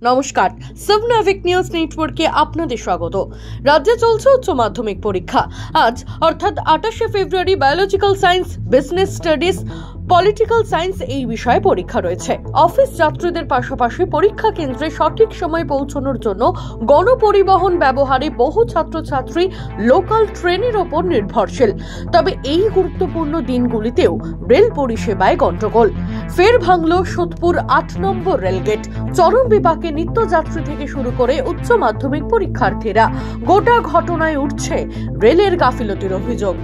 নমস্কার, সাবনাভিক নিউজ নেটওয়ার্কে আপনাদের স্বাগত। রাজ্যে চলছে উচ্চ মাধ্যমিক পরীক্ষা। আজ অর্থাৎ 28শে ফেব্রুয়ারি biological science, business studies, political science এই বিষয়ে পরীক্ষা রয়েছে। অফিস যাত্রীদের পাশাপাশি পরীক্ষা কেন্দ্রে সঠিক সময়ে পৌঁছানোর জন্য গণপরিবহন ব্যবহারে বহু ছাত্রছাত্রী লোকাল ট্রেনের ওপর নির্ভরশীল। তবে এই গুরুত্বপূর্ণ দিনগুলিতেও রেল পরিষেবায় গন্ডগোল। ফের ভাঙল সোদপুর 8 নম্বর রেলগেট। চরম বিপাকে নিত্যযাত্রী থেকে শুরু করে উচ্চ মাধ্যমিক পরীক্ষার্থীরা। গোটা ঘটনায় উঠছে রেলের গাফিলতির অভিযোগ।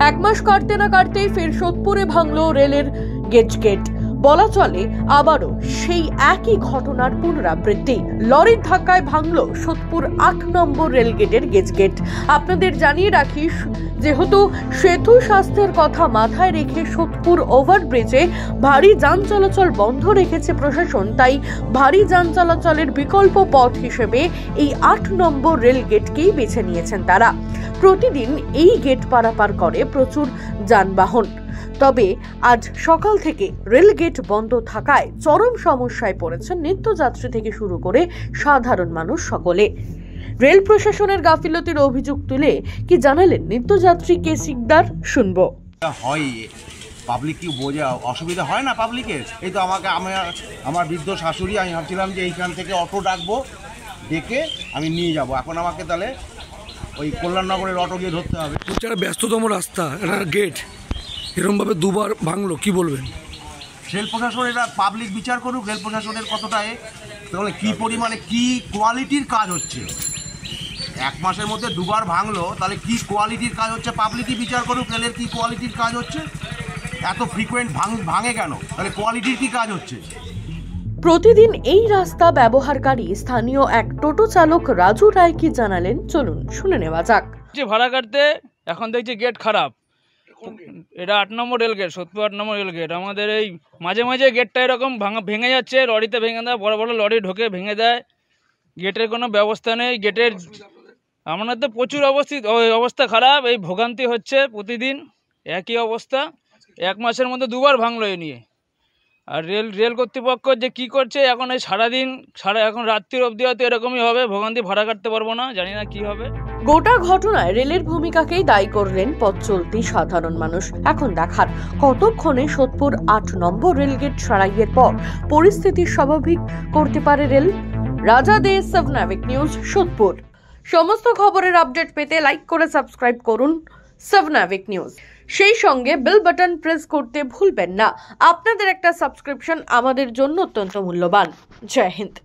এক মাস কাটতে না কাটতেই ফের সোদপুরে ভাঙল রেলের গেট। বলা চলে আবারও সেই একই ঘটনার পুনরাবৃত্তি। লরির ধাক্কায় ভাঙল সোদপুর 8 নম্বর রেলগেটের গেট। আপনাদের জানিয়ে রাখি, যেহেতু সেতু স্বাস্থ্যের কথা মাথায় রেখে সোদপুর ওভারব্রিজে ভারী যান চলাচল বন্ধ রেখেছে প্রশাসন, তাই ভারী যান চলাচলের বিকল্প পথ হিসেবে এই 8 নম্বর রেলগেটকেই বেছে নিয়েছেন তারা। প্রতিদিন এই গেট পারাপার করে প্রচুর যানবাহন। তবে আজ সকাল থেকে রেলগেট বন্ধ থাকায় চরম সমস্যায় পড়েছেন নিত্যযাত্রী থেকে শুরু করে সাধারণ মানুষ সকলে। রেল প্রশাসনের গাফিলতির অভিযোগ তুলে কি জানালেন নিত্যযাত্রী কে সিকদার, শুনবো। হয় পাবলিক কি বোঝা অসুবিধা হয় না পাবলিকের? এই তো আমার বৃদ্ধ শাশুড়ি, আমি ভাবছিলাম যে এইখান থেকে অটো ডাকবো, ডেকে আমি নিয়ে যাব। এখন আমাকে তাহলে ওই কল্যাণনগরের অটো গিয়ে ধরতে হবে। একটা ব্যস্ততম রাস্তা, একটা গেট এরকমভাবে দুবার ভাঙলো, কি বলবেন? রেল প্রশাসন এটা পাবলিক বিচার করুক, রেল প্রশাসনের কতটা তাহলে কী পরিমাণে কী কোয়ালিটির কাজ হচ্ছে। এক মাসের মধ্যে দুবার ভাঙলো, তাহলে কি কোয়ালিটির কাজ হচ্ছে পাবলিকই বিচার করুক। রেলের কি কোয়ালিটির কাজ হচ্ছে? এত ফ্রিকোয়েন্ট ভাঙে কেন? তাহলে কোয়ালিটির কি কাজ হচ্ছে? প্রতিদিন এই রাস্তা ব্যবহারকারী স্থানীয় এক টোটো চালক রাজু রায় কি জানালেন, চলুন শুনে নেওয়া যাক। ভাড়া কাটতে এখন দেখছি গেট খারাপ। এটা 8 নম্বর রেলগেট, সোদপুর 8 নম্বর রেলগেট। আমাদের এই মাঝে মাঝে গেটটা এরকম ভেঙে যাচ্ছে, লরিতে ভেঙে দেয়, বড় বড় লরি ঢোকে ভেঙে দেয়। গেটের কোনো ব্যবস্থা নেই। গেটের আমাদের তো প্রচুর অবস্থা খারাপ। এই ভোগান্তি হচ্ছে প্রতিদিন একই অবস্থা। এক মাসের মধ্যে দুবার ভাঙলো এ নিয়ে। আর রেল কর্তৃপক্ষ যে কি করছে এখন, এই সারাদিন এখন রাত্রির অবধি হয়তো এরকমই হবে। ভোগান্তি ভাড়া কাটতে পারবো না, জানি না কি হবে। গোটা ঘটনায় রেলের ভূমিকাকেই দায়ী করলেন পথ চলতি সাধারণ মানুষ। এখন দেখার কতক্ষণে সোদপুর 8 নম্বর রেলগেট সারাইয়ের পর পরিস্থিতি স্বাভাবিক করতে পারে রেল। রাজা দে, সাবনাভিক নিউজ, সোদপুর। সমস্ত খবরের আপডেট পেতে লাইক করে সাবস্ক্রাইব করুন সাবনাভিক নিউজ। সেই সঙ্গে বেল বাটন প্রেস করতে ভুলবেন না। আপনাদের একটা সাবস্ক্রিপশন আমাদের জন্য অত্যন্ত মূল্যবান। জয় হিন্দ।